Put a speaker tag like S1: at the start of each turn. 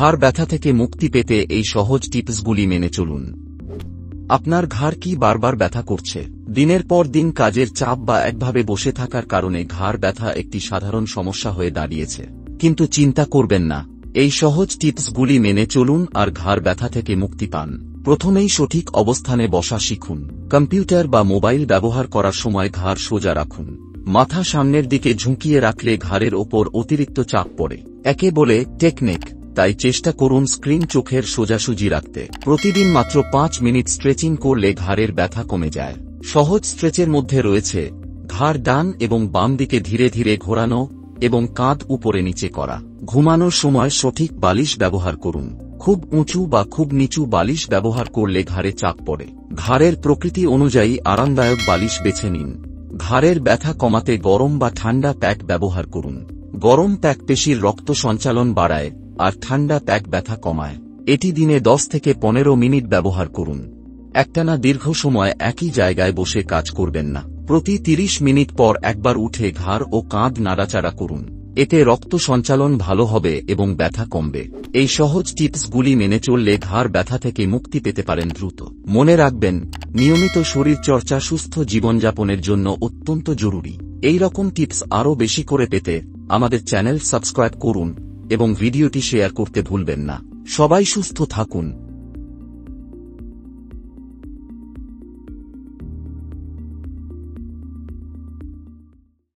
S1: ঘাড় ব্যথা থেকে মুক্তি পেতে এই সহজ টিপসগুলি মেনে চলুন। আপনার ঘাড় কি বারবার ব্যথা করছে? দিনের পর দিন কাজের চাপ বা একভাবে বসে থাকার কারণে ঘাড় ব্যথা একটি সাধারণ সমস্যা হয়ে দাঁড়িয়েছে। কিন্তু চিন্তা করবেন না, এই সহজ টিপসগুলি মেনে চলুন আর ঘাড় ব্যথা থেকে মুক্তি পান। প্রথমেই সঠিক অবস্থানে বসা শিখুন। কম্পিউটার বা মোবাইল ব্যবহার করার সময় ঘাড় সোজা রাখুন। মাথা সামনের দিকে ঝুঁকিয়ে রাখলে ঘাড়ের ওপর অতিরিক্ত চাপ পড়ে। একে বলে টেকনিক, তাই চেষ্টা করুন স্ক্রিন চোখের সোজাসুজি রাখতে। প্রতিদিন মাত্র 5 মিনিট স্ট্রেচিং করলে ঘাড়ের ব্যথা কমে যায়। সহজ স্ট্রেচের মধ্যে রয়েছে ঘাড় ডান এবং বাম দিকে ধীরে ধীরে ঘোরানো এবং কাঁধ উপরে নিচে করা। ঘুমানোর সময় সঠিক বালিশ ব্যবহার করুন। খুব উঁচু বা খুব নিচু বালিশ ব্যবহার করলে ঘাড়ে চাপ পড়ে। ঘাড়ের প্রকৃতি অনুযায়ী আরামদায়ক বালিশ বেছে নিন। ঘাড়ের ব্যথা কমাতে গরম বা ঠান্ডা প্যাক ব্যবহার করুন। গরম প্যাক পেশির রক্ত সঞ্চালন বাড়ায় আর ঠান্ডা প্যাক ব্যথা কমায়। এটি দিনে 10 থেকে 15 মিনিট ব্যবহার করুন। একটানা দীর্ঘ সময় একই জায়গায় বসে কাজ করবেন না। প্রতি 30 মিনিট পর একবার উঠে ঘাড় ও কাঁধ নাড়াচাড়া করুন। এতে রক্ত সঞ্চালন ভালো হবে এবং ব্যথা কমবে। এই সহজ টিপসগুলি মেনে চললে ঘাড় ব্যথা থেকে মুক্তি পেতে পারেন দ্রুত। মনে রাখবেন, নিয়মিত শরীরচর্চা সুস্থ জীবনযাপনের জন্য অত্যন্ত জরুরি। এই রকম টিপস আরও বেশি করে পেতে আমাদের চ্যানেল সাবস্ক্রাইব করুন এবং ভিডিওটি শেয়ার করতে ভুলবেন না। সবাই সুস্থ থাকুন।